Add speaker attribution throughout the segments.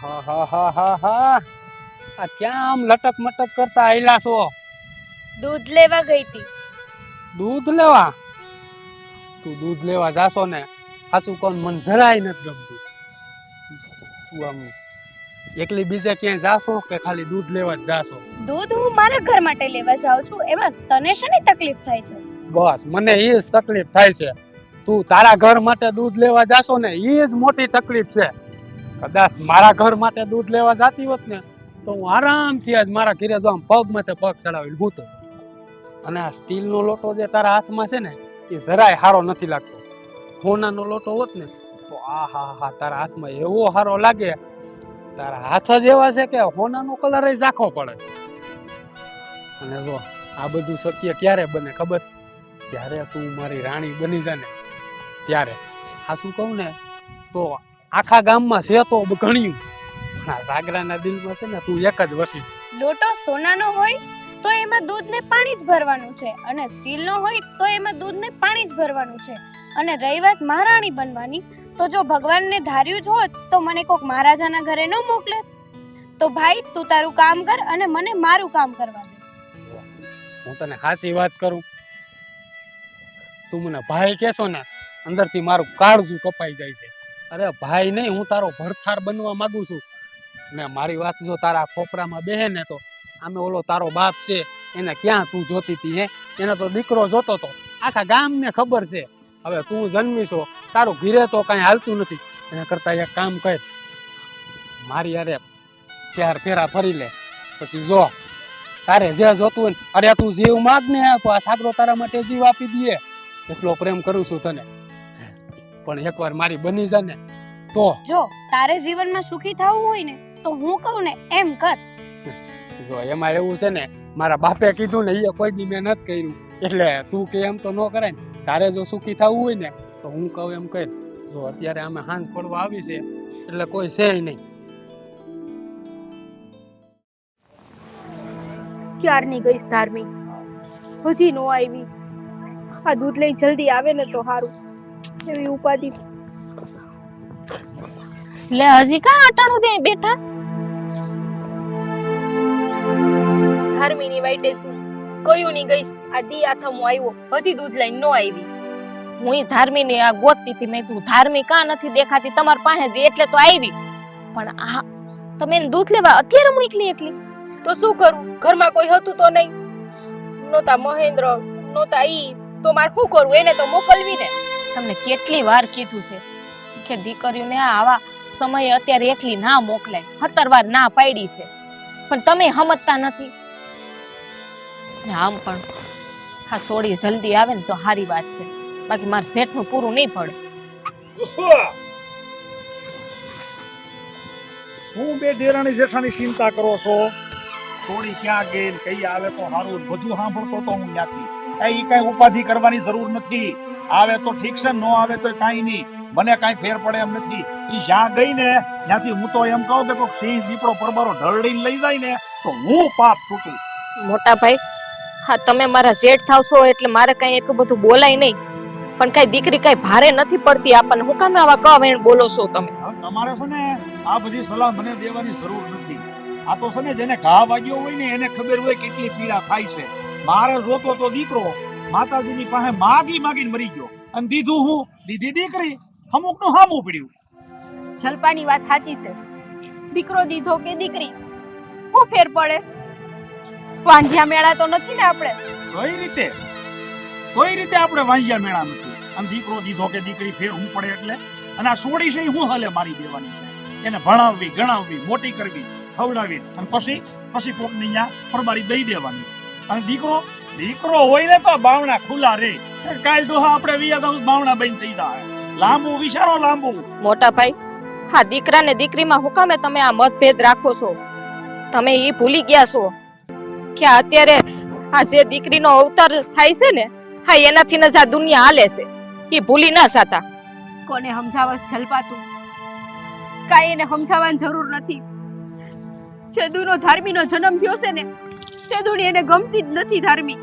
Speaker 1: આહાહાહાહાહા. આ ક્યાં આમ લટક મટક કરતા આયલા છો?
Speaker 2: દૂધ લેવા ગઈ હતી.
Speaker 1: દૂધ લેવા? તું દૂધ લેવા જાશો ને, હાસુ કોણ મને જરાય નથી ગમતું. તું આમ એકલી બીજે ક્યાંય જાશો કે ખાલી દૂધ લેવા જ જાશો?
Speaker 2: દૂધ હું મારા ઘર માટે લેવા જાઉં છું, એમાં તને શેની તકલીફ થાય છે?
Speaker 1: બસ મને એ જ તકલીફ થાય છે. તું તારા ઘર માટે દૂધ લેવા જાશો ને, એ જ મોટી તકલીફ છે. કદાચ મારા ઘર માટે દૂધ લેવા જાતી હોત ને, તો હું આરામથી આજ મારા ઘરે જો આમ પગ માથે પગ ચડાવીને હૂતો. અને આ સ્ટીલનો લોટો જે તારા હાથમાં છે ને, એ જરાય સારો નથી લાગતો. સોનાનો લોટો હોત ને તો આહાહા, તારા હાથમાં એવો સારો લાગે. તારા હાથ જ એવા છે કે સોનાનો કલર જ આખો પડે છે. અને જો આ બધું શક્ય ક્યારે બને ખબર? જ્યારે તું મારી રાણી બની જાય ને ત્યારે. આ શું કહું ને તો આખા ગામમાં છે તો ઘણ્યું, પણ આ જાગરાના દિલમાં છે ને તું એક જ વસી.
Speaker 2: લોટો સોનાનો હોય તો એમાં દૂધને પાણી જ ભરવાનું છે, અને સ્ટીલનો હોય તો એમાં દૂધને પાણી જ ભરવાનું છે. અને રહી વાત મહારાણી બનવાની, તો જો ભગવાનને ધાર્યું જ હોત તો મને કોક મહારાજાના ઘરે ન મોકલે. તો ભાઈ તું તારું કામ કર અને મને મારું કામ કરવા દે.
Speaker 1: હું તને સાચી વાત કરું, તું મને ભાઈ કહેશો ને અંદરથી મારું કાળજું કપાઈ જાય છે. અરે ભાઈ નહીં, હું તારો ભરથાર બનવા માંગુ છું. ને મારી વાત જો તારા ખોપરામાં બેહે ને તો આમે ઓલો તારો બાપ છે એને ક્યાં તું જોતી હતી? હે, એને તો દીકરો જોતો તો. આખા ગામને ખબર છે. હવે તું જન્મી છો, તારું ઘીરે તો કાંઈ હાલતું નથી. એના કરતા એક કામ કર, મારી અરે 4 ફેરા ફરી લે, પછી જો તારે જે જોતું હોય ને, અરે તું જીવ માગ ને તો આ સાગરો તારા માટે જીવ આપી દઈએ. એટલો પ્રેમ કરું છું તને. પણ એકવાર મારી બની જા ને તો.
Speaker 2: જો તારે જીવનમાં સુખી થવું હોય ને તો હું કહું ને એમ કર.
Speaker 1: જો એમાં એવું છે ને, મારા બાપે કીધું ને એ કોઈ દી મેં નથી કર્યું, એટલે તું કે એમ તો ન કરાય ને. તારે જો સુખી થવું હોય ને તો હું કહું એમ કર. જો અત્યારે અમે હાંજ પડવા આવી છે એટલે કોઈ છે નહીં.
Speaker 3: ક્યારની ગઈશ ધાર્મિક, હજી નો આવી. આ દૂધ લઈ જલ્દી આવે ને તો સારું. એવી ઉપાધિ.
Speaker 2: લે હજી કા અટાણું દે બેઠા?
Speaker 3: ધાર્મીની વાઈટે શું કયું ની ગઈશ? આ દી આથમો આવ્યો, હજી દૂધ લઈને નો આવી.
Speaker 4: હું ધાર્મીની આ ગોતતી હતી. મેં તું ધાર્મી કા નથી દેખાતી તમારી પાસે જ, એટલે તો આવી. પણ આ તમે એને દૂધ લેવા અત્યારે મોકલી એકલી?
Speaker 3: તો શું કરું? ઘરમાં કોઈ હતું તો નહીં. નોતા મહેન્દ્ર, નોતા ઈ, તો મારે શું કરવું? એને તો મોકલવી ને.
Speaker 4: તમને કેટલી વાર કીધું છે કે દીકરીઓને આવા સમયે અત્યારે એકલી ના મોકલાય. 17 વાર ના પાડી છે, પણ તમે સમજતા નથી. ને આમ પણ આ સોડી જલ્દી આવે ને તો સારી વાત છે, બાકી મારે શેઠનું પૂરું નહીં પડે.
Speaker 5: હું બે દેરાણી જેઠાની ચિંતા કરો છો? થોડી ક્યાં ગઈ, કઈ આવે તો સારું, બધું સાંભળતો તો હું ત્યાંથી. કઈ ઉપાધિ કરવાની જરૂર નથી. આવે તો ઠીક છે, ન આવે તો કાંઈ નહીં. મને કાંઈ ફેર પડે એમ નથી. ઈ જ્યાં ગઈ ને ત્યાંથી હું તો એમ કહું કે કોઈક સિંહ દીપડો પરબારો ઢળડીને લઈ જાય ને તો હું પાપ છૂટું.
Speaker 4: મોટા ભાઈ, હા તમે મારા શેઠ થાવશો એટલે મારે કઈ એટલું બધું બોલાય નહીં, પણ કઈ દીકરી કઈ ભારે નથી પડતી આપણને. હું કામે આવા કવેણ બોલો છો તમે?
Speaker 5: તમારે છે ને આ બધી સલાહ મને દેવાની જરૂર નથી. આ તો છે ને જેને ઘા વાગ્યો હોય ને એને ખબર હોય કેટલી પીડા થાય છે. મારે જોતો તો દીકરો માતાજીની પાસે માગીને મરી ગયો, અને દીધું હું? દીધી દીકરી. અમુકનું હામું પડ્યું.
Speaker 3: જલપાની વાત સાચી છે. દીકરો દીધો કે દીકરી, શું ફેર પડે? વાંજિયા મેળા તો નથી ને આપણે.
Speaker 5: કઈ રીતે આપણે વાંજિયા મેળા નથી? અને દીકરો દીધો કે દીકરી ફેર હું પડે એટલે? અને આ સોડી છે હું હલે મારી દેવાની છે? એને ભણાવવી, ગણાવવી, મોટી કરવી, ખવડાવી, અને પછી કોકની અહીંયા પરબારી દઈ દેવાની. અને દીકરો હોય ને તો બાવણા ખુલ્લા રે. કાલ ડોહા આપણે વિયા બાવણા બની થઈ જાય. લાંબુ વિચારો, લાંબુ.
Speaker 4: મોટા ભાઈ, હા દીકરા ને દીકરીમાં હું કામે તમે આ મતભેદ રાખો છો? તમે એ ભૂલી ગયા છો કે અત્યારે આ જે દીકરીનો અવતાર થાય છે ને, હા એનાથી જ આ દુનિયા હાલે છે. એ ભૂલી ના જાતા.
Speaker 3: કોને સમજાવસ જલપાતું? કાંઈ એને સમજાવવાની જરૂર નથી. છેદુનો ધાર્મીનો જન્મ થયો છે ને, છેદુની એને ગમતી જ નથી ધાર્મી.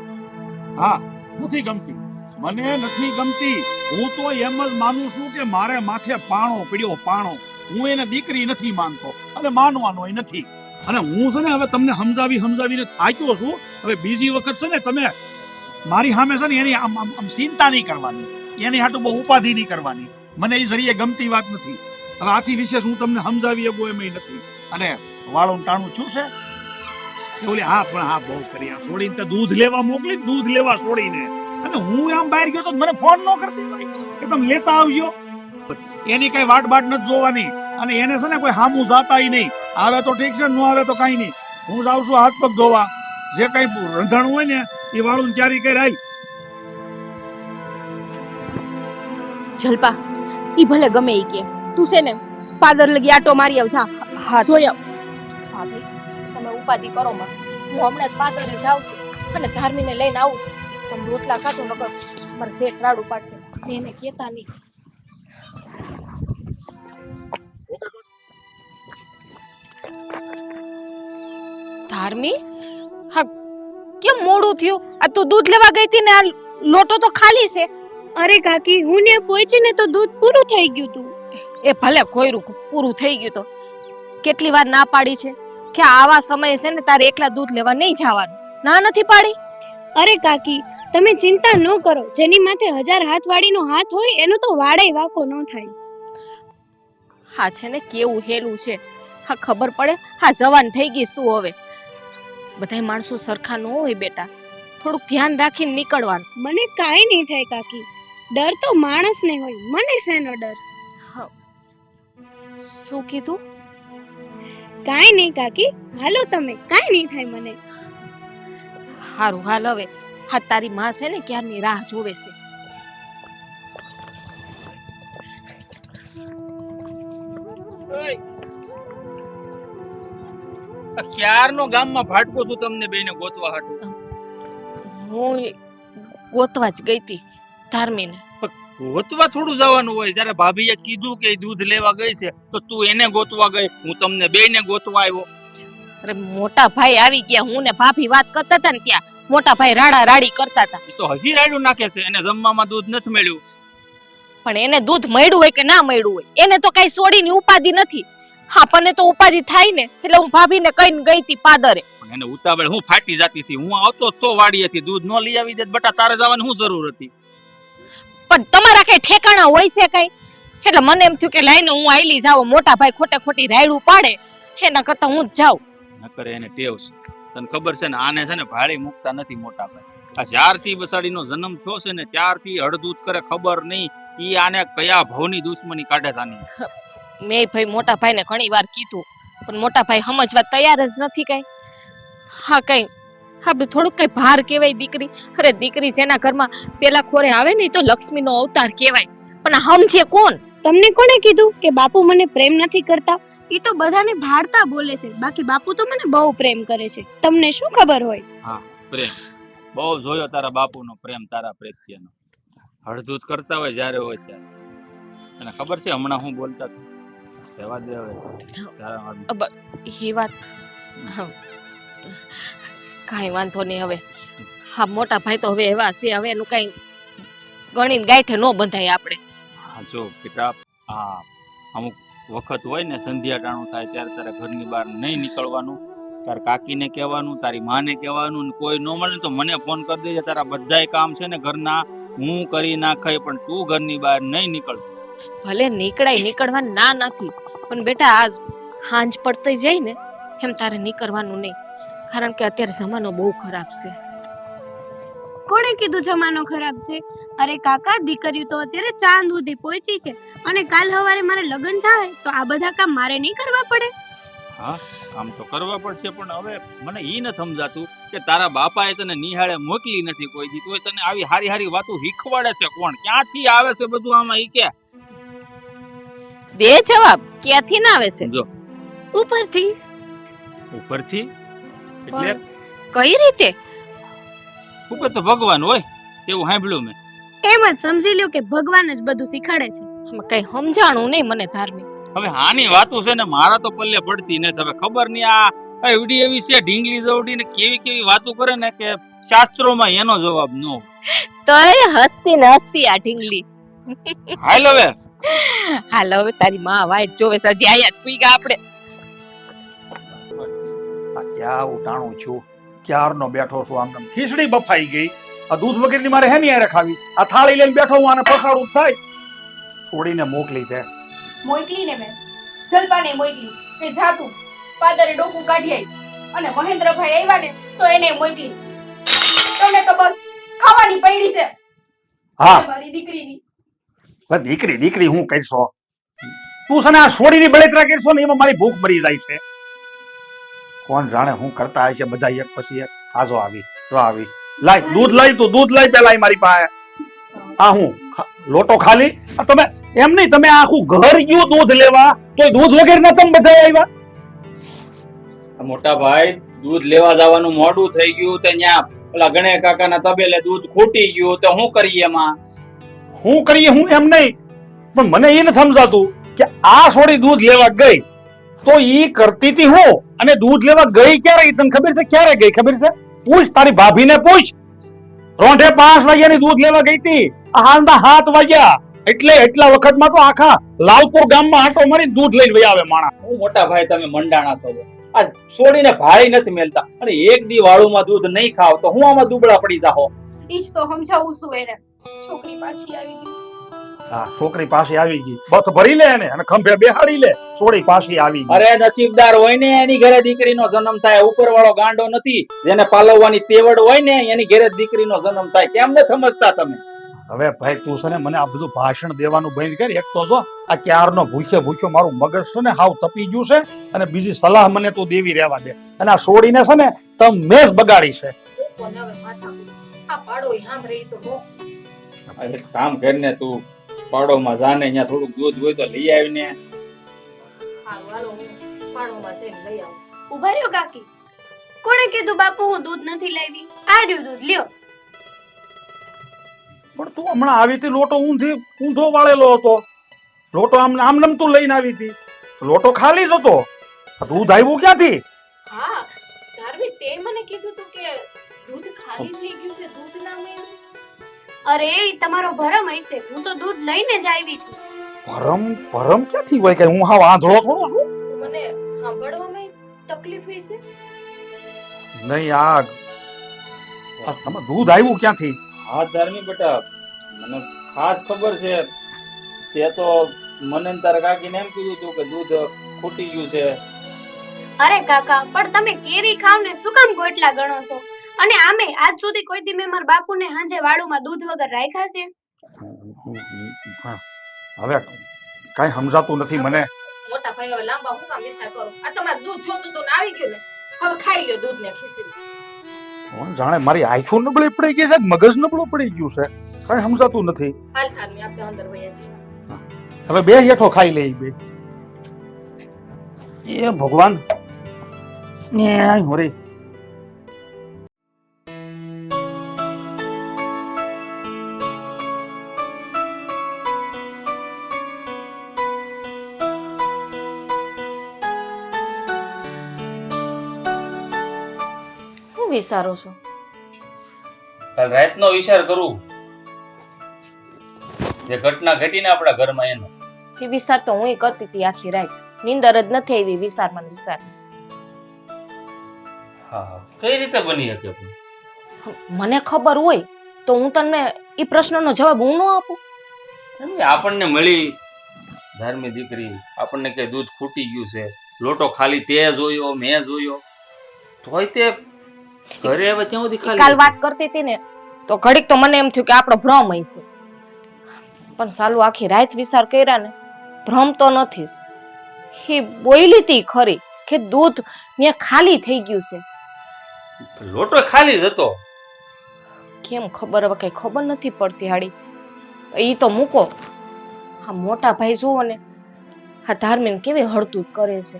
Speaker 5: હા, નથી ગમતી. મને નથી ગમતી. હું તો એમ જ માનું છું કે મારે માથે પાણો પડ્યો, પાણો. હું એને દીકરી નથી માનતો અને માનવાનો નથી. અને હું છે ને હવે તમને સમજાવીને થાક્યો છું. હવે બીજી વખત છે ને તમે મારી સામે છે ને એની આમ ચિંતા નહીં કરવાની, એની હાટુ બહુ ઉપાધિ નહીં કરવાની. મને એ જરીએ ગમતી વાત નથી. હવે આથી વિશેષ હું તમને સમજાવી શકું એમ નથી. અને વાળું ટાણું છું છે કે ઓલી હા પણ હા બહુ કરી આ છોડીને તે દૂધ લેવા મોકલી, દૂધ લેવા છોડીને, અને હું આમ બહાર ગયો તો મને ફોન ન કરતી હોય કે તમે લેતા આવજો. એની કઈ વાટ નથી જોવાની. અને એને છે ને કોઈ હામું જાતાય નહીં. આવે તો ઠીક છે, ન આવે તો કઈ નહીં. હું જાઉં છું હાથ પગ ધોવા. જે કઈ રંધાણું હોય ને એ વાળું ચારી કઈ રાઈ.
Speaker 3: જલપા ઈ ભલે ગમે ઈ કે, તું છે ને પાદર લગી આટો મારી આવ. જા
Speaker 4: હા
Speaker 3: જોઈ આવ.
Speaker 4: ભાભી તમે ઉપાધિ કરો માં, હું હમણાં જ પાદરે જાઉં છું અને ધાર્મીને લઈને આવું છું. તમે રોટલા ખાતો નકર મારે શેઠ રાડું પાડશે. ને એને કહેતા નહીં. ધાર્મી, હા કેમ મોડું થયું? આ તું દૂધ લેવા ગઈ હતી ને આ લોટો તો ખાલી છે.
Speaker 2: અરે કાકી, હું ને પહોંચી ને તો દૂધ પૂરું થઈ ગયું તું.
Speaker 4: એ ભલે કોયરું પૂરું થઈ ગયું તો કેટલી વાર ના પાડી છે કે આવા સમયે છે ને તારે એકલા દૂધ લેવા નહીં જવાનું. ના નથી પાડી.
Speaker 2: અરે કાકી, તમે ચિંતા ન કરો. જેની માથે 1000 હાથવાળીનો હાથ હોય એનો તો વાડે વાકો ન થાય.
Speaker 4: હા છે ને કેવું હેલું છે. હા ખબર પડે. હા જવાન થઈ ગઈશ તું હવે. બધાય માણસો સરખા ન હોય બેટા, થોડુંક ધ્યાન રાખીને નીકળવાનું.
Speaker 2: મને કાઈ નહીં થાય કાકી. ડર તો માણસને હોય, મને શેનો ડર?
Speaker 4: શું કીધું?
Speaker 2: કાઈ નહીં કાકી, હાલો તમે, કાઈ નહીં થાય મને.
Speaker 4: હારું હાલ હવે. હા તારી માં છે ને ક્યારની રાહ જોવે છે.
Speaker 6: ક્યારનો ગામમાં ભાટકો છું તમને બેને ગોતવા હાટુ.
Speaker 4: હું ગોતવા જ ગઈ હતી ધાર્મીને.
Speaker 6: ગોતવા થોડું જવાનું હોય. જયારે ભાભીએ કીધું કે દૂધ લેવા ગઈ છે તો તું એને ગોતવા ગઈ, હું તમને બેને ગોતવા આવ્યો.
Speaker 4: અરે મોટા ભાઈ આવી ગયા, હું ને ભાભી વાત કરતા હતા ને ત્યાં મોટા ભાઈ રાડા રાડી કરતા હતા.
Speaker 6: એ તો હજી રાડું નાખે છે. એને જમવામાં દૂધ નથી મળ્યું.
Speaker 4: પણ એને દૂધ મળ્યું હોય કે ના મળ્યું હોય, એને તો કઈ સોડીની ઉપાધિ નથી. આપણને તો ઉપાધિ થાય ને, એટલે હું ભાભીને કહીને ગઈ હતી પાદરે.
Speaker 6: પણ એને ઉતાવળ હું ફાટી જતી હતી. હું આવતો તો વાડીએથી દૂધ ન લઈ આવી દે બટા, તારે જવાની શું જરૂર હતી?
Speaker 4: પણ તમારા કઈ ઠેકાણા હોય છે કઈ? એટલે મને એમ થયું કે લઈને હું આઈલી જાવ. મોટા ભાઈ ખોટે ખોટી રાયડું પાડે એના કરતા હું જ જાઉં.
Speaker 6: નકર એને ટેવ છે. તને ખબર છે ને આને છે ને ભાળી મૂકતા નથી મોટા ભાઈ. આ જ્યારથી બસાડીનો જન્મ થયો છે ને ત્યારથી હળદૂત કરે ખબર નહીં ઈ આને કયા ભાવની દુશ્મની કાઢે છે આની.
Speaker 4: મેં ભાઈ મોટા ભાઈને ઘણી વાર કીધું પણ મોટા ભાઈ સમજવા તૈયાર જ નથી કઈ. હા કઈ આપણે થોડુંક કઈ ભાર કહેવાય દીકરી. અરે દીકરી જેના ઘરમાં પેલા ખોરે આવે ને તો લક્ષ્મીનો અવતાર કહેવાય. પણ સમજે કોણ?
Speaker 2: તમને કોણે કીધું કે બાપુ મને પ્રેમ નથી કરતા? ઈ તો બધાને ભાડતા બોલે છે, બાકી બાપુ તો મને બહુ પ્રેમ કરે છે. તમને શું ખબર હોય?
Speaker 6: હા પ્રેમ બહુ જોયો તારા બાપુનો પ્રેમ તારા પ્રત્યેનો. હળદૂત કરતા હોય જ્યારે હોય ત્યારે. તને ખબર છે હમણાં હું બોલતા હતા? રહેવા દે હવે.
Speaker 4: એ વાત કાંઈ વાંધો નહીં હવે. હા મોટા ભાઈ તો હવે એવા છે, હવે એનું કઈ ગણીને ગાંઠે ન બંધાય આપણે.
Speaker 6: હા જો બેટા, હા અમુક વખત હોય ને સંધ્યા ટાણું થાય ત્યારે તારે ઘરની બહાર નહીં નીકળવાનું. તાર કાકીને કહેવાનું, તારી માને કહેવાનું, ને કોઈ ન મળે તો મને ફોન કરી દેજે. તારા બધાય કામ છે ને ઘરના હું કરી નાખાય, પણ તું ઘરની બહાર નહીં નીકળ.
Speaker 4: ભલે નીકળાય, નીકળવાની ના નથી, પણ બેટા આજ હાંજ પડતી જાય ને એમ તારે નીકળવાનું નહીં. કારણ કે અત્યારે જમાનો બહુ ખરાબ છે.
Speaker 2: કોણે કીધું જમાનો ખરાબ છે? અરે કાકા, દીકરીઓ તો અત્યારે ચાંદ સુધી પહોંચી છે અને કાલ સવારે મારે લગ્ન થાય તો આ બધા કામ મારે નહીં કરવા પડે?
Speaker 6: હા કામ તો કરવા પડશે, પણ હવે મને ઈ નથી સમજાતું કે તારા બાપાએ તને નિહાળે મોકલી નથી કોઈ દી, તોય તને આવી હારી હારી વાતો શીખવાડે છે કોણ? ક્યાંથી આવે છે બધું આમાં? ઈ કે
Speaker 4: દે જવાબ. ક્યાંથી ના આવે છે?
Speaker 6: જો
Speaker 2: ઉપરથી.
Speaker 6: ઉપરથી એટલે
Speaker 4: કઈ રીતે?
Speaker 6: ઉપર તો ભગવાન હોય એવું સાંભળ્યું મેં.
Speaker 2: એમ જ સમજી લ્યો કે ભગવાન જ બધું શીખવાડે છે.
Speaker 4: આમાં કઈ સમજાણું નહીં મને ધાર્મિક.
Speaker 6: હવે આની વાતો છે ને મારા તો પલ્લે પડતી નથી. હવે ખબર નહીં આ એવડી એવી છે ઢીંગલી જવડી ને કેવી કેવી વાતો કરે ને કે શાસ્ત્રોમાં એનો જવાબ ન હોય.
Speaker 4: તો એ હસતી ને હસતી આ ઢીંગલી.
Speaker 6: હાલ હવે
Speaker 4: હાલ હવે તારી માં વાઈટ જોવે છે, હજી આયા જ પીગા આપણે.
Speaker 5: આ ક્યાં ઉટાણું છું, ક્યારનો બેઠો છું આમ ખીચડી બફાઈ ગઈ, આ દૂધ વગેરેની મારે હેની હારે ખાવી, આ થાળી લઈને બેઠો હું આને પખાડું થાય. છોડીને મોકલી તે
Speaker 3: મોકલી ને મેં જલપાને મોકલી કે જા તું પાદરે ડોકું કાઢી આવી, અને મહેન્દ્રભાઈ આવ્યા ને તો એને મોકલી. તને તો બસ ખાવાની પડી છે.
Speaker 5: હા
Speaker 3: મારી દીકરીની
Speaker 5: બસ દીકરી દીકરી હું કરશો તું છે ને આ છોડીની બળેતરા કરશો ને એમાં મારી ભૂખ મરી જાય છે. કોણ જાણે હું કરતા હશે બધા એક પછી એક. આજો આવી જો આવી લાય દૂધ લઈ, તું દૂધ લઈ પેલા અહીં મારી પાસે. આ હું લોટો ખાલી આ તમે એમ નહીં, તમે આખું ઘર ગયું દૂધ લેવા તો દૂધ વગેરે ના તમે બધા આવ્યા.
Speaker 6: મોટા ભાઈ દૂધ લેવા જવાનું મોડું થઈ ગયું તો ન્યા પેલા ગણે કાકાના તબેલે દૂધ ખૂટી ગયું તો શું કરીએ એમાં?
Speaker 5: હું કરીએ હું એમ નહીં, પણ મને એ નથી સમજાતું કે આ છોડી દૂધ લેવા ગઈ તો ઈ કરતી હતી હું, અને દૂધ લેવા ગઈ ક્યારે તને ખબર છે? ક્યારે ગઈ ખબર છે? પૂછ તારી ભાભીને પૂછ. રોંઢે 5 વાગ્યાની દૂધ લેવા ગઈ હતી, હાલના 7 વાગ્યા. એટલે એટલા વખતમાં તો આખા લાલપુર ગામમાં આંટો મારી દૂધ લઈને વહી આવે માણસ.
Speaker 6: હું મોટા ભાઈ તમે મંડાણા છો, આ છોડીને ભાઈ નથી મેલતા, અને એક દી વાળુમાં દૂધ નહીં ખાવ તો હું આમાં દુબળા પડી જાહો.
Speaker 3: ઈ જ તો સમજાવું છું એને. છોકરી પાછી આવી ગઈ.
Speaker 5: હા છોકરી પાસે આવી ગઈ, બસ ભરી લે એને અને ખંભે બેહાડી લે. છોડી પાછી આવી ગઈ.
Speaker 6: અરે નસીબદાર હોય ને એની ઘરે દીકરીનો જન્મ થાય, ઉપરવાળો ગાંડો નથી. જેને પાલવવાની તેવડ હોય ને એની ઘરે દીકરીનો જન્મ થાય. કેમ ને સમજતા તમે?
Speaker 5: હવે ભાઈ તું છે ને મને આ બધું ભાષણ દેવાનું બંધ કર. એક તો જો આ ક્યારનો ભૂખ્યો મારું મગજ છે ને હાવ તપી ગયું છે, અને બીજી સલાહ મને તું દેવી રહેવા દે. અને આ છોડીને છે ને તમે જ બગાડી છે.
Speaker 3: આ પાડો યામ રહી તો બહુ.
Speaker 6: એક કામ કરીને તું પાડોમાં જાને, અહીંયા થોડુંક દૂધ હોય તો લઈ આવીને.
Speaker 3: હાલો હું પાડોમાં જઈને લઈ આવું.
Speaker 2: ઉભા રહ્યો કાકી. કોણે કીધું બાપુ હું દૂધ નથી લાવી? આ રહ્યું દૂધ, લ્યો.
Speaker 5: પણ તું હમણાં આવી હતી લોટો ઊંધો વાળેલો હતો. લોટો આમ નામ તું લઈને આવી હતી, લોટો ખાલી જ હતો. દૂધ આવ્યું ક્યાંથી?
Speaker 3: હા ધાર્મિક તે મને કીધું તું કે દૂધ ખાલી થઈ ગયું છે, દૂધ ના મળ્યું.
Speaker 2: અરે ઈ તમારો ભરમ હશે, હું તો દૂધ લઈને જ આવી છું.
Speaker 5: ભરમ ક્યાંથી હોય? કે હું હાવ આંધળો થોડો છું?
Speaker 3: મને સાંભળવામાં તકલીફ હશે.
Speaker 5: નહીં આ તમે દૂધ આવ્યું ક્યાંથી?
Speaker 6: હા ધાર્મિક બેટા, મને ખાસ ખબર છે. તે તો મને ને તારા કાકીને એમ કીધું હતું કે દૂધ ખૂટી ગયું છે.
Speaker 2: અરે કાકા, પણ તમે કેરી ખાવ ને શું કામ ગોટલા ગણો છો? અને આમે આજ સુધી કોઈ દી મેં મારા બાપુને હાંજે વાળુમાં દૂધ વગર રાખ્યા છે?
Speaker 5: હવે કઈ સમજાતું નથી મને.
Speaker 3: મોટા ભાઈ હવે લાંબા હું કામ વિચાર કરો? આ તમારું દૂધ જોતું તો આવી ગયું ને, હવે ખાઈ લ્યો દૂધ ને ખીચડી.
Speaker 5: કોણ જાણે મારી આંખો નબળી પડી ગઈ છે, મગજ નબળું પડી ગયું છે, કઈ સમજાતું નથી.
Speaker 3: હાલ થારની આપણે અંદર વયા જઈએ.
Speaker 5: હવે બે હેઠો ખાઈ લે બે. એ ભગવાન ને હોરી.
Speaker 4: શું વિચારો છો?
Speaker 6: કાલ રાતનો વિચાર કરું, જે ઘટના ઘટી ને આપણા ઘરમાં એનો.
Speaker 4: એ વિચાર તો હું કરતી હતી આખી રાત. નીંદર જ નથી આવી વિચારમાં વિચાર.
Speaker 6: હા કઈ રીતે બની શકે?
Speaker 4: મને ખબર હોય તો હું તમને એ પ્રશ્નનો જવાબ હું ન આપું?
Speaker 6: આપણને મળી ધાર્મિક દીકરી, આપણને કે દૂધ ખૂટી ગયું છે, લોટો ખાલી તે જોયો, મેં જોયો, તોય તે ઘરે હવે ત્યાં સુધી
Speaker 4: કાલ
Speaker 6: ખાલી.
Speaker 4: વાત કરતી હતી ને તો ઘડીક તો મને એમ થયું કે આપણો ભ્રમ હશે, પણ સાલું આખી રાત વિચાર કર્યા ને ભ્રમ તો નથી જ. એ બોલી હતી ખરી કે દૂધ ને ખાલી થઈ ગયું છે.
Speaker 6: લોટો ખાલી જ હતો.
Speaker 4: કેમ ખબર? હવે કઈ ખબર નથી પડતી હાડી. ઈ તો મૂકો, આ મોટા ભાઈ જુઓ ને આ ધાર્મિક કેવી હળતું કરે છે.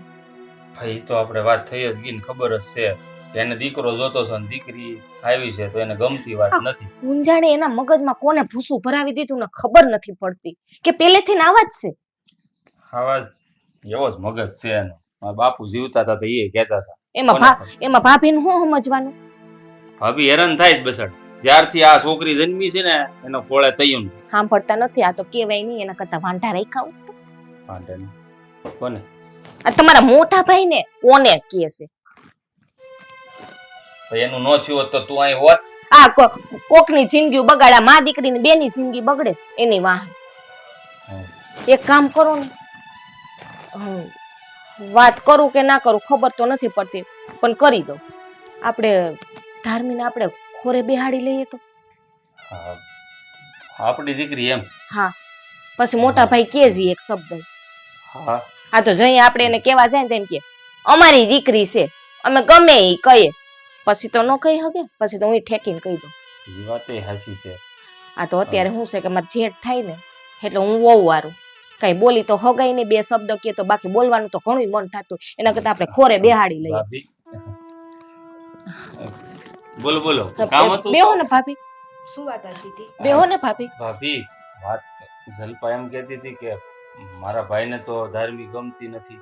Speaker 6: ભાઈ તો આપણે વાત થઈ જ ગઈ ને, ખબર જ છે કે એને દીકરો જોતો છે ને દીકરી આવી છે તો એને ગમતી વાત નથી.
Speaker 4: ઊંઝાણે એના મગજમાં કોને ભૂસું ભરાવી દીધું ને ખબર નથી પડતી કે પહેલેથી ને આવા જ છે.
Speaker 6: આવાજ એવો જ મગજ છે એનો. મારા બાપુ જીવતા હતા તો એ કહેતા હતા.
Speaker 4: એમાં ભાભીને શું સમજવાનું?
Speaker 6: ભાભી હેરાન થાય જ બસડ. જ્યારથી આ છોકરી જન્મી છે ને એનો ખોળે તૈયું
Speaker 4: સાંભળતા નથી. આ તો કેવાય નહીં, એના કરતા વાંઢા રાખ્યા હોત તો.
Speaker 6: વાંધો નહીં. કોને
Speaker 4: આ તમારા મોટા ભાઈ ને કોને કહે છે?
Speaker 6: ભાઈ એનું ન થયું હોત તો તું અહીં હોત.
Speaker 4: આ કોકની જિંદગી બગાડ્યા, મા દીકરીની બેની જિંદગી બગડે છે એની વાહ. એક કામ કરો ને, વાત કરું કે ના કરું ખબર તો નથી પડતી, પણ કરી દો. આપણે ધાર્મીને આપણે ખોરે બેહાડી લઈએ તો.
Speaker 6: હા, આપણી દીકરી એમ.
Speaker 4: હા, પછી મોટા ભાઈ કે જી એક શબ્દ.
Speaker 6: હા
Speaker 4: આ તો જઈ આપણે એને કેવા જાય ને તેમ કે અમારી દીકરી છે, અમે ગમે એ કહીએ. પછી તો ન કહી શકે, પછી તો હું ઠેકીને કહી દઉં.
Speaker 6: એ વાત એ હાચી છે.
Speaker 4: આ તો અત્યારે શું છે કે મારે જેઠ થાય ને એટલે હું વહુ વારું કઈ બોલી તો હગાઈ ને બે શબ્દ કે તો, બાકી બોલવાનું તો ઘણું મન થતું. એના કરતા આપણે ખોરે બેહાડી લઈએ.
Speaker 6: ભાભી બોલો બોલો કામ હતું
Speaker 4: બેહો ને ભાભી,
Speaker 3: શું વાત હતી તી?
Speaker 4: બેહો ને ભાભી.
Speaker 6: ભાભી વાત જલપા એમ કહેતી હતી કે મારા ભાઈને તો ધાર્મિક ગમતી નથી.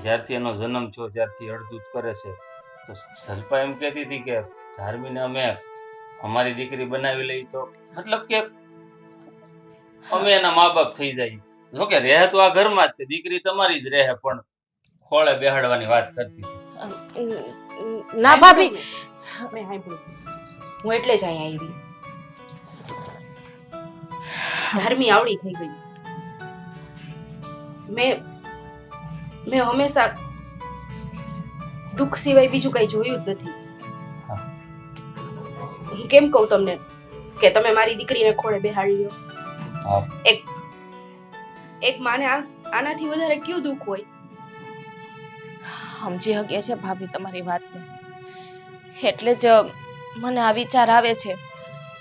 Speaker 6: જ્યારથી એનો જન્મ થયો ત્યારથી અડધૂત કરે છે. તો જલપા એમ કહેતી હતી કે ધાર્મીને અમે અમારી દીકરી બનાવી લઈ તો મતલબ કે અમે એના મા બાપ થઈ જાય. જો કે રહે તો આ ઘરમાં જ, દીકરી તમારી જ રહે, પણ ખોળે બેહાડવાની વાત કરતી હતી.
Speaker 4: ના ભાભી,
Speaker 3: મેં સાંભળ્યું. હું એટલે જ અહીંયા આવી. ધાર્મી આવડી થઈ ગઈ. મેં હંમેશા દુઃખ સિવાય બીજું કઈ જોયું જ નથી. હું કેમ કહું તમને કે તમે મારી દીકરીને ખોળે બેહાડી લો?
Speaker 6: હા.
Speaker 3: એક માને આનાથી વધારે કયું દુઃખ હોય?
Speaker 4: સમજી શકે છે ભાભી તમારી વાતને. એટલે જ મને આ વિચાર આવે છે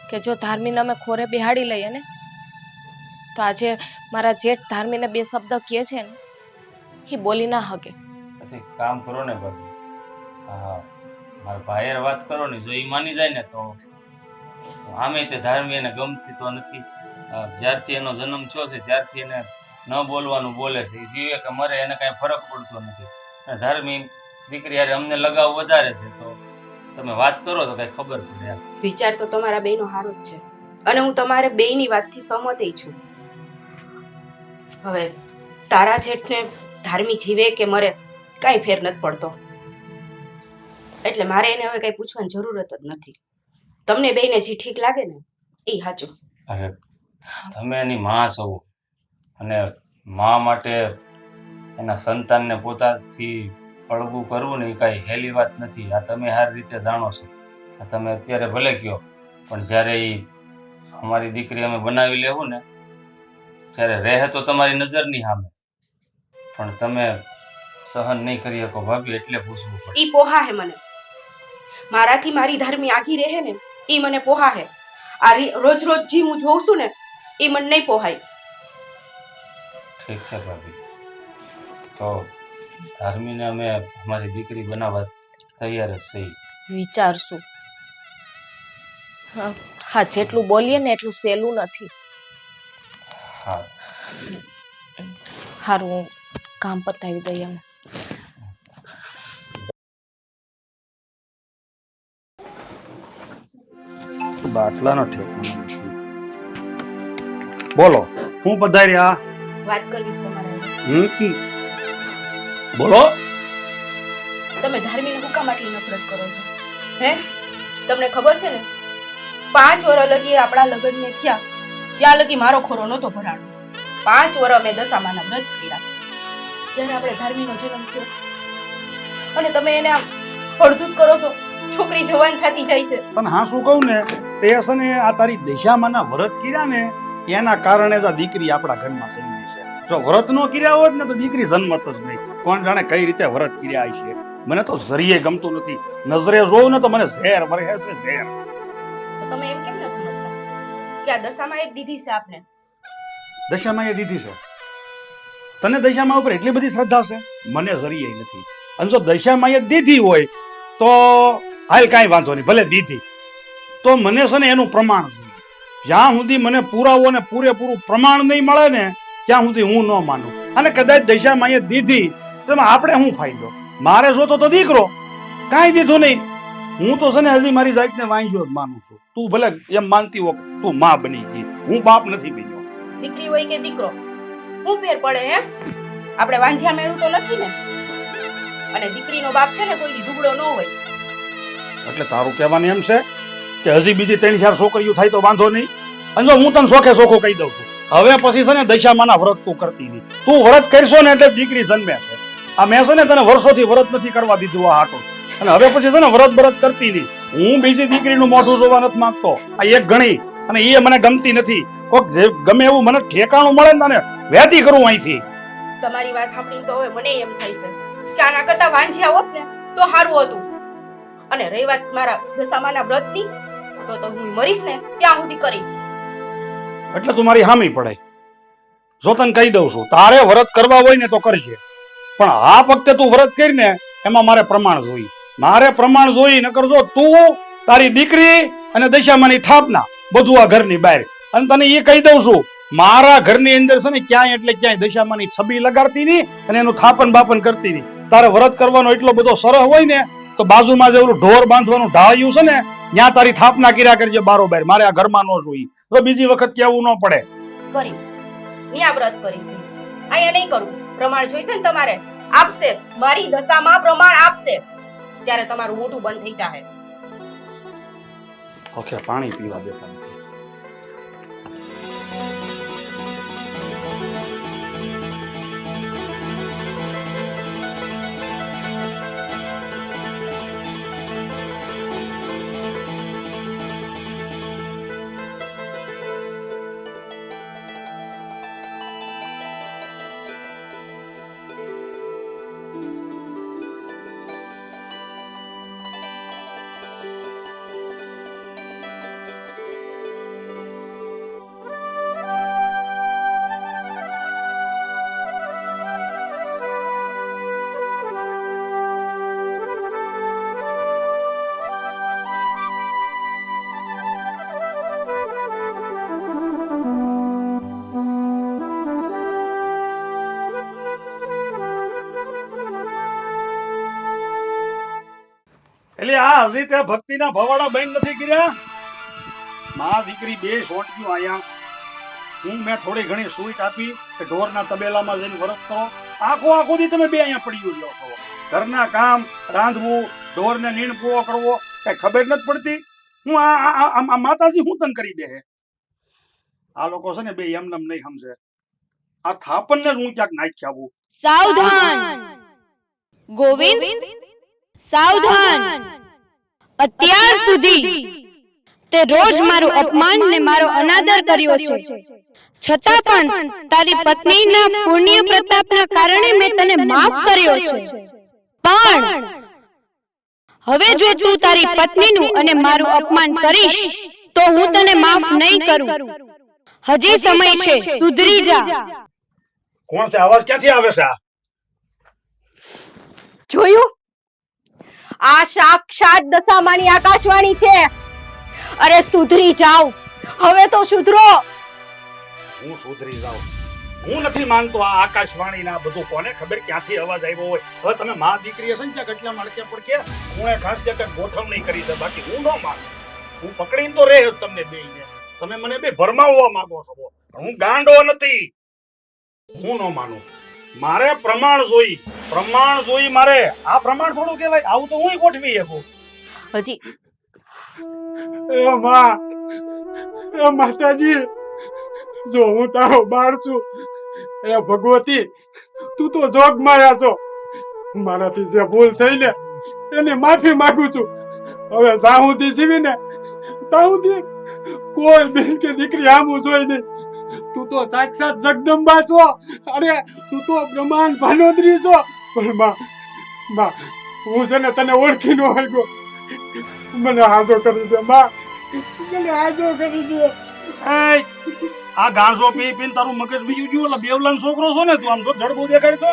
Speaker 4: કે જો ધાર્મીને અમે ખોરે બેહાડી લઈએ ને તો આજે મારા જેઠ ધાર્મીને બે શબ્દ કહે છે ને એ બોલી ના શકે.
Speaker 6: પછી કામ કરો ને ભાભી. હા, મારા ભાઈએ વાત કરો ને, જો એ માની જાય ને તો આમે તે ધાર્મી એને ગમતી તો નથી. જ્યારથી એનો જન્મ થયો છે ત્યારથી એને ન બોલવાનું બોલે છે. એ જીવે કે મરે એને કાંઈ ફરક પડતો નથી. અને ધાર્મી દીકરી યારે અમને લગાવ વધારે છે, તો તમે વાત કરો તો કઈ ખબર પડે.
Speaker 3: વિચાર તો તમારા બેયનો હારો જ છે અને હું તમારે બેયની વાતથી સહમત છું. હવે તારા જેઠને ધાર્મી જીવે કે મરે કાંઈ ફેર નથી પડતો, એટલે મારે એને હવે કઈ પૂછવાની જરૂરત જ નથી. તમને બેયને જે ઠીક લાગે ને એ સાચું.
Speaker 6: અરે તમે એની માં છો અને માં માટે એના સંતાનને પોતાથી અળગું કરવું ને એ કાંઈ હેલી વાત નથી. આ તમે સારી રીતે જાણો છો. આ તમે અત્યારે ભલે કહો, પણ જ્યારે એ અમારી દીકરી અમે બનાવી લેવું ને ત્યારે રહે તો તમારી નજરની સામે, પણ તમે સહન નહીં કરી શકો ભાભી, એટલે પૂછવું પડે.
Speaker 3: ઈ પોહા હે મને. મારાથી મારી ધાર્મી આગી રહે ને ઈ મને પોહા હે. આ રોજ રોજ જી હું જોઉં છું ને ઈ મને નહીં પોહાય.
Speaker 6: ઠીક છે ભાભી, તો ધાર્મીને અમે અમારી દીકરી બનાવવા તૈયાર જ છીએ.
Speaker 4: વિચારશું. હા, જેટલું બોલીએ ને એટલું સહેલું નથી.
Speaker 6: હા,
Speaker 4: સારું, હું કામ પતાવી દઈએ અમે.
Speaker 5: બાટલાનો ઠેકાણો નથી. બોલો હું પધાર્યા?
Speaker 3: વાત કરવી છે તમારે.
Speaker 5: બોલો.
Speaker 3: તમે ધાર્મીને હું કામ આટલી નફરત કરો છો? હે, તમને ખબર છે ને 5 વર્ષ લગી આપણા લગ્નને થયા ત્યાં લગી મારો ખોરો નહોતો ભરાણો. 5 વર્ષ મેં દશામાના વ્રત કર્યા ત્યારે આપણે ધાર્મીનો જન્મ થયો છે. અને તમે એને આમ અડધૂત કરો છો. છોકરી જવાન થતી જાય છે.
Speaker 5: તને હા શું કહું ને, તે છે ને આ તારી દશામાના વ્રત કર્યા ને એના કારણે જ આ દીકરી આપણા ઘરમાં જન્મી છે. જો વ્રત નો કર્યા હોત ને તો દીકરી જન્મત જ નહીં. કોણ જાણે કઈ રીતે વ્રત કર્યા છે. મને તો જરીએ ગમતું નથી. નજરે જોઉં ને તો મને ઝેર વરસે છે, ઝેર.
Speaker 3: તો તમે એમ કેમ નથી સમજતા કે આ દશામાં એક દીધી છે આપને?
Speaker 5: દશામાં એ દીધી છે. તને દશામાં ઉપર એટલી બધી શ્રદ્ધા છે? મને જરીએ નથી. અને જો દશામાં એ દીધી હોય તો હાલ કાંઈ વાંધો નહીં, ભલે દીધી તો મને છે ને એનું પ્રમાણ જોઈએ. જ્યાં સુધી મને પુરાવો ને પૂરેપૂરું પ્રમાણ નહીં મળે ને ત્યાં સુધી હું ન માનું. અને કદાચ દશામાં એ દીધી તો આપણે શું ફાયદો? મારે જોતો તો દીકરો, કાંઈ દીધું નહીં. હું તો છે ને હજી મારી જાતને વાંજ્યો જ માનું છું. તું ભલે એમ માનતી હો કે તું માં બની ગઈ, હું બાપ નથી બન્યો.
Speaker 3: દીકરી હોય કે દીકરો, શું ફેર પડે હે? આપણે વાંઝિયા મેળું તો નથી ને. અને દીકરીનો બાપ છે ને કોઈ દી ઢુકડો ન હોય.
Speaker 5: એટલે તારું કહેવાનું એમ છે કે હજી બીજી 3-4 છોકરીઓ થાય તો વાંધો નહીં? અને જો હું તને સોખે સોખો કહી દઉં છું, હવે પછી છે ને દશામાના વ્રત તું કરતી નહીં. તું વ્રત કરશો ને એટલે દીકરી જન્મે છે. આ મેં છે ને તને વર્ષોથી વ્રત નથી કરવા દીધું આ હાટો, અને હવે પછી છે ને વ્રત કરતી નહીં. હું બીજી દીકરીનું મોઢું જોવા નથી માંગતો. આ એક ગણી અને એ મને ગમતી નથી. કોક જે ગમે એવું મને ઠેકાણું મળે ને તને વેતી કરું અહીંથી.
Speaker 3: તમારી વાત સાંભળીને તો હવે મને એમ થાય છે કે આના કરતા વાંઝિયા હોત ને તો સારું હતું. અને રહી વાત મારા દશામાના વ્રતની, તો હું મરીશ ને ત્યાં સુધી કરીશ.
Speaker 5: એટલે તું મારી હામી પડાય. જો તને કહી દઉં છું, તારે વ્રત કરવા હોય ને તો કરજે, પણ આ વખતે તું વ્રત કરીને એમાં મારે પ્રમાણ જોઈ. મારે પ્રમાણ જોઈ ન કરજો તું તારી દીકરી અને દશામાની થાપના બધું આ ઘરની બહાર. અને તને એ કહી દઉં છું, મારા ઘરની અંદર છે ને ક્યાંય એટલે ક્યાંય દશામાની છબી લગાડતી નહીં અને એનું થાપન બાપન કરતી નહીં. તારે વ્રત કરવાનો એટલો બધો સરહ હોય ને તો બાજુમાં જે ઓલું ઢોર બાંધવાનું ઢાળ્યું છે ને ત્યાં તારી થાપના કર્યા કરજે બારોબાર. મારે આ ઘરમાં ન જોઈ, તો બીજી વખત કેવું ન પડે.
Speaker 3: કરીશ, ત્યાં વ્રત કરીશ. અહીંયા નહીં કરું. પ્રમાણ જોઈશે ને તમારે, આપશે. મારી દશામાં પ્રમાણ આપશે ત્યારે તમારું મોઢું બંધ થઈ જાહે.
Speaker 5: ઓકે, પાણી પીવા દેતા નથી. એટલે આ હજી તે ભક્તિના ભવાડા બંધ નથી કર્યા. માં દીકરી બે સોંટ્યું આયા. હું મેં થોડી ઘણી સ્વીટ આપી કે ઢોરના તબેલામાં જઈને વ્રત કરો. આખો દી તમે બે અહીંયા પડી ગયો છો. ઘરના કામ, રાંધવું, ઢોરને નીણ પૂરો કરવો, કઈ ખબર નથી પડતી. હું આ માતાજી હું તને કરી દે. આ લોકો છે ને બે એમનેમ નહીં સમજે. આ થાપણને જ હું ક્યાંક નાખી આવું.
Speaker 2: સાવધાન ગોવિંદ, સાવધાન. અત્યાર સુધી તે રોજ મારું અપમાન ને મારો અનાદર કર્યો છે, છતાં પણ તારી પત્નીના પુણ્ય પ્રતાપના કારણે મેં તને માફ કર્યો છે. પણ હવે જો તું તારી પત્નીનું અને મારું અપમાન કરીશ તો હું તને માફ નહીં કરું. હજી સમય છે, સુધરી જા.
Speaker 5: કોણ છે? અવાજ ક્યાંથી આવે છે?
Speaker 3: જોયું? આ સાક્ષાત દશામાની આકાશવાણી છે. અરે સુધરી જાઓ, હવે તો સુધરો.
Speaker 5: હું સુધરી જાઉં? હું નથી માનતો આ આકાશવાણી ના બધું. કોને ખબર ક્યાંથી અવાજ આવ્યો હોય? હવે તમે માં દીકરી હશે ને ત્યાં કેટલા મળકે પડકે હું ખાસ જગ્યા ગોઠવણી કરી છે, બાકી હું ન માનું. હું પકડીને તો રહે જ તમને બેયને. તમે મને બે ભરમાવવા માંગો છો. હું ગાંડો નથી. હું ન માનું. મારે પ્રમાણ જોઈ મારે. આ પ્રમાણ થોડું કહેવાય? આવું તો હું ગોઠવી શકું.
Speaker 3: હજી
Speaker 1: એ માં, એ માતાજી, જો હું તારો બાળ છું. એ ભગવતી, તું તો જોગમાયા છો. મારાથી જે ભૂલ થઈ ને એની માફી માંગુ છું. હવે જ્યાં સુધી જીવીને ત્યાં સુધી કોઈ બેન કે દીકરી આમું જોઈ નહીં. તું તો સાક્ષાત જગદંબા છો. અરે તું તો બ્રહ્માંડ ભાનોદરી છો. પણ માં, હું છે ને તને ઓળખી ન હોય. મને હાજો કરી દે માં, મને હાજો કરી દે.
Speaker 5: આ ગાંસો પી પીને તારું મગજ બીજું ગયું. એટલે બેવલાનો છોકરો છો ને તું? આમ તો જડબું દેખાડતો.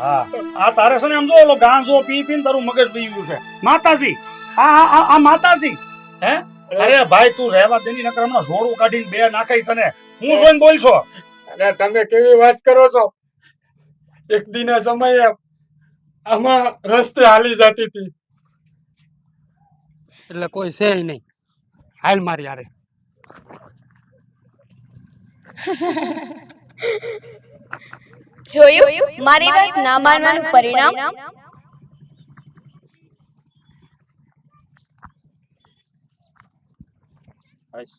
Speaker 5: હા, આ તારે છે ને આમ જો ઓલો ગાંસો પી પીને તારું મગજ બીજું છે. માતાજી, આ માતાજી. હે? અરે ભાઈ તું રહેવા દેની, નકર હમણાં જોડું કાઢીને બે નાખાઈ તને. હું જોઈને બોલશો?
Speaker 1: અરે તમે કેવી વાત કરો છો? એક દિને સમયે આમાં રસ્તે હાલી જતી હતી. એટલે કોઈ છે નહીં. હાલ મારી હારે.
Speaker 2: જોયું મારી વાત ના માનવાનું પરિણામ.
Speaker 6: બસ.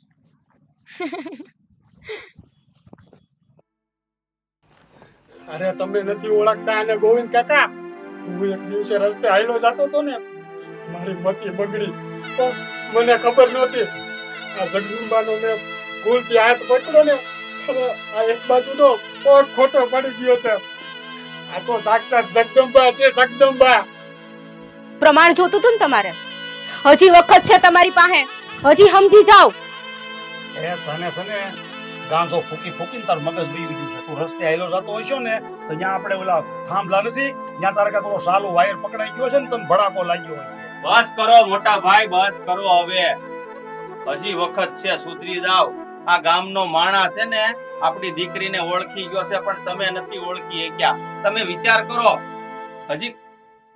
Speaker 1: અરે તમે નથી ઓળખતા અને ગોવિંદ કાકા, હું એક દિવસે રસ્તે હાલ્યો જતો હતો ને, મારી મતી બગડી પણ મને ખબર નહોતી. આ જગદંબાનો મેં ભૂલથી હાથ પકડ્યો ને, અને આ એક બાજુનો પગ ખોટો પડી ગયો છે. આ તો સાક્ષાત જગદંબા છે, જગદંબા.
Speaker 3: પ્રમાણ જોતું હતું ને તમારે? હજી વખત છે તમારી પાસે, હજી સમજી જાઓ.
Speaker 5: એ તને છે ને ગાંજો ફૂકી ફૂકીને તાર મગજ વહી ગયું છે. તું રસ્તે આયલો જતો હોય છો ને તો ત્યાં આપણે ઓલા થાંભલા નથી, ત્યાં તારે કાંઈ પેલો સાલું વાયર પકડાઈ ગયો છે ને તને ભડાકો લાગ્યો હોય છે.
Speaker 6: બસ કરો મોટા ભાઈ, બસ કરો હવે. હજી વખત છે, સુધરી જાવ. આ ગામનો માણસ છે ને આપણી દીકરીને ઓળખી ગયો છે, પણ તમે નથી ઓળખી શક્યા. તમે વિચાર કરો. હજી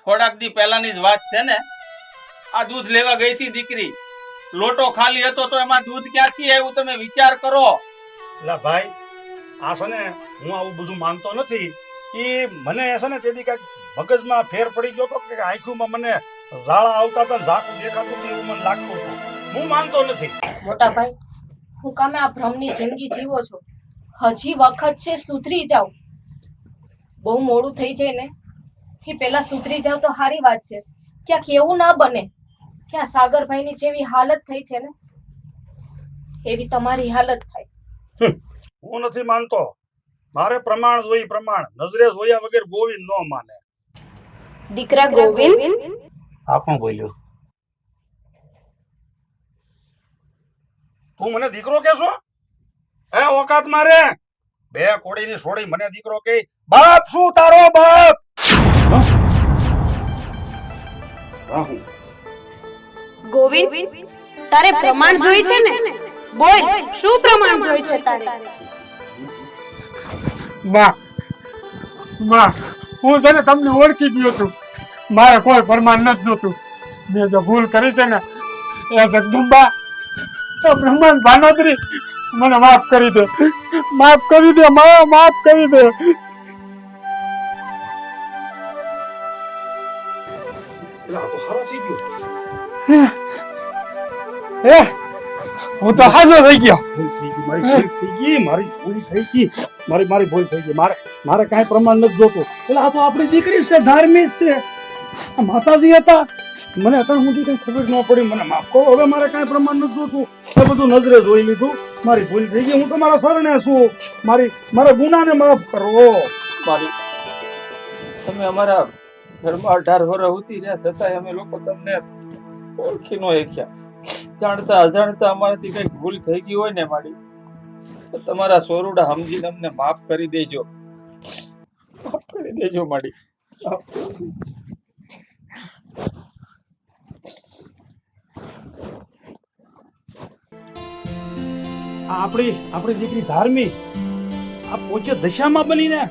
Speaker 6: થોડાક દી પહેલાની જ વાત છે ને, આ દૂધ લેવા ગઈ હતી દીકરી, લોટો ખાલી હતો તો એમાં દૂધ ક્યાંથી આવ્યું? તમે વિચાર કરો.
Speaker 5: એટલે ભાઈ આ છે ને હું આવું બધું માનતો નથી. એ મને છે ને તેથી કાંઈક મગજમાં ફેર પડી ગયો તો કે આંખોમાં મને ઝાડા આવતા હતા ને ઝાકું દેખાતું હતું એવું મને લાગતું હતું. હું માનતો નથી.
Speaker 4: મોટા ભાઈ, હું કામે આ ભ્રમની જિંદગી જીવો છો? હજી વખત છે, સુધરી જાવ. બહુ મોડું થઈ જાય ને એ પેલા સુધરી જાવ તો સારી વાત છે. ક્યાંક એવું ના બને કે આ સાગરભાઈની જેવી હાલત થઈ છે ને એવી તમારી હાલત થાય.
Speaker 5: હું નથી માનતો. મારે પ્રમાણ જોઈ, પ્રમાણ. નજરે જોયા વગર ગોવિંદ ન માને.
Speaker 2: દીકરા ગોવિંદ,
Speaker 5: આ પણ બોલ્યો. તું મને દીકરો કેશો? હે ઓકાત મારે? બે કોડીની છોડી મને દીકરો કે? બાપ શું તારો બાપ? રાહુ
Speaker 2: ગોવિંદ, તારે પ્રમાણ જોઈ છે ને? બોલ, શું પ્રમાણ જોઈ છે તારે?
Speaker 1: માં, હું છે ને તમને ઓળખી ગયો છું. મારે કોઈ પ્રમાણ નથી જોતું. મેં જો ભૂલ કરી છે ને, એ જગદંબા, તો બ્રહ્માંડ ભાનોદરી, મને માફ કરી દે. માફ કરી દે માં, માફ કરી દે.
Speaker 5: એટલે આ તો હારો થઈ ગયો.
Speaker 1: એ હું તો હાજો થઈ ગયો.
Speaker 5: ભૂલ થઈ ગઈ, મારી ભૂલ થઈ ગઈ. મારી ભૂલ થઈ ગઈ. મારે કાંઈ પ્રમાણ નથી જોતું. એટલે આ તો આપણી દીકરી છે, ધાર્મિક છે. આ માતાજી હતા, મને અત્યાર સુધી કઈ ખબર ન પડી. મને માફ કરો. હવે મારે કાંઈ પ્રમાણ નથી જોતું. એ બધું નજરે જોઈ લીધું. મારી ભૂલ થઈ ગઈ. હું તમારા શરણે છું. મારા ગુનાને માફ કરો.
Speaker 6: તમે અમારા ઘરમાં 18 વર્ષ ઉતી રહ્યા છતાંય અમે લોકો તમને ઓળખી નો શક્યા. જાણતા અજાણતા અમારાથી કઈક ભૂલ થઈ ગઈ હોય ને મારી, તો તમારા સોરુડા સમજીને અમને માફ કરી દેજો. માફ કરી દેજો મારી.
Speaker 5: આપણી દીકરી ધાર્મિક આ પોચે દશામાં બનીને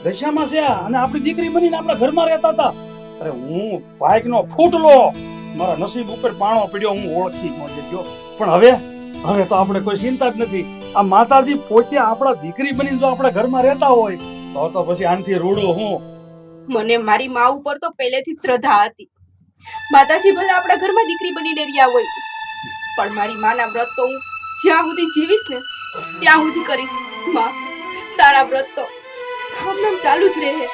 Speaker 5: દશામાં છે અને આપણી દીકરી બનીને આપણા ઘરમાં રહેતા હતા. અરે હું ભાઈનો ફૂટલો, મારા નસીબ ઉપર પાણો પડ્યો, હું ઓળખી ન ગયો. પણ હવે તો આપણે કોઈ ચિંતા જ નથી. આ માતાજી પોતે આપણા દીકરી બનીને જો આપણા ઘરમાં રહેતા હોય તો પછી આનથી રૂડો હું.
Speaker 3: મને મારી મા ઉપર તો પહેલેથી શ્રદ્ધા હતી. માતાજી ભલે આપણા ઘરમાં દીકરી બનીને રહ્યા હોય, પણ મારી માના વ્રત તો હું જ્યાં સુધી જીવીશ ને ત્યાં સુધી કરીશ. માં, તારા વ્રત તો હમણાં ચાલુ જ રહે.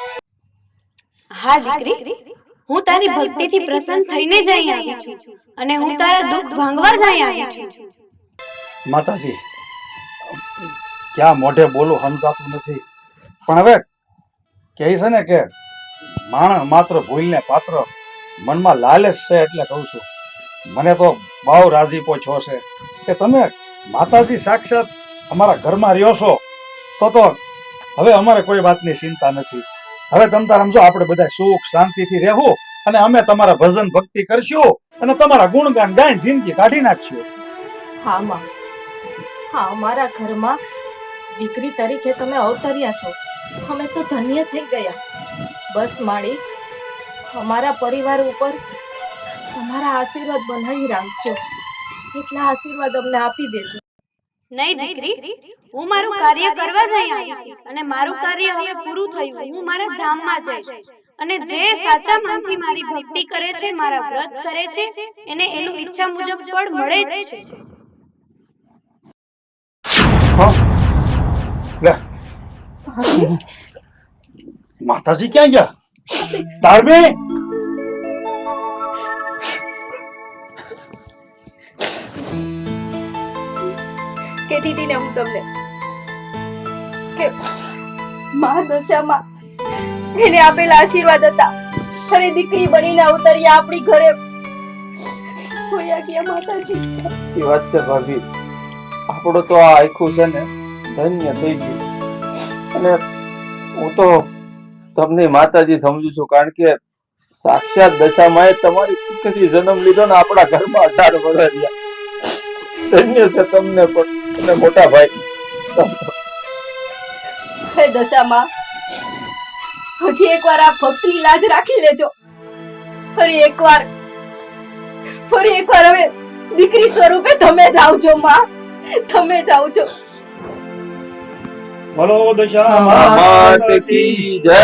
Speaker 2: હા દીકરી, હું તારી ભક્તિથી પ્રસન્ન થઈને જ અહીં આવી છું અને હું તારા દુઃખ ભાંગવા જ અહીં આવી છું.
Speaker 5: માતાજી ક્યાં મોઢે બોલું સમજાતું નથી. પણ હવે કહે છે ને કે માણસ માત્ર ભૂલને પાત્ર, મનમાં લાલચ છે એટલે કહું છું. મને તો બહુ રાજીપો છો છે કે તમે માતાજી સાક્ષાત અમારા ઘરમાં રહ્યો છો. તો હવે અમારે કોઈ વાતની ચિંતા નથી. હવે તમ તાર સમજો આપણે બધા સુખ શાંતિથી રહેવું અને અમે તમારા ભજન ભક્તિ કરશું અને તમારા ગુણગાન ગાઈને જિંદગી કાઢી નાખશું.
Speaker 4: હા માં, હા, અમારા ઘરમાં દીકરી તરીકે તમે અવતર્યા છો. અમે તો ધન્ય થઈ ગયા. બસ માળી, અમારા પરિવાર ઉપર
Speaker 3: તમારા આશીર્વાદ બનાવી રાખજો. એટલા આશીર્વાદ અમને આપી દેજો.
Speaker 2: નહીં દીકરી, હું મારું કાર્ય કરવા જ અહીં આવી હતી અને મારું કાર્ય હવે પૂરું થયું. હું મારા ધામમાં જઈશ અને જે સાચા મનથી મારી ભક્તિ કરે છે, મારા વ્રત કરે છે, એને એનું ઈચ્છા મુજબ ફળ મળે જ છે.
Speaker 5: માતાજી ક્યાં ગયા? ધાર્મી!
Speaker 3: કહેતી હતી ને હું તમને કે મા દશામાં એને આપેલા આશીર્વાદ હતા. ખરી દીકરી બનીને અવતર્યા આપણી ઘરે. હોયા ગયા માતાજી.
Speaker 7: સાચી વાત છે ભાભી. આપણો તો આ આખું છે ને ધન્ય થઈ ગયું. અને હું તો તમને માતાજી સમજુ છું, કારણ કે સાક્ષાત દશામાં તમારી કુખેથી જન્મ લીધો ને આપણા ઘરમાં 18 વર્ષ રહ્યા. ધન્ય છે તમને પણ અને મોટા ભાઈ.
Speaker 3: હે દશામાં, હજી એકવાર આ ભક્તિની લાજ રાખી લેજો. ફરી એકવાર હવે દીકરી સ્વરૂપે તમે જ આવજો માં, તમે જ આવજો.
Speaker 5: બોલો દશા
Speaker 7: માત કી જય.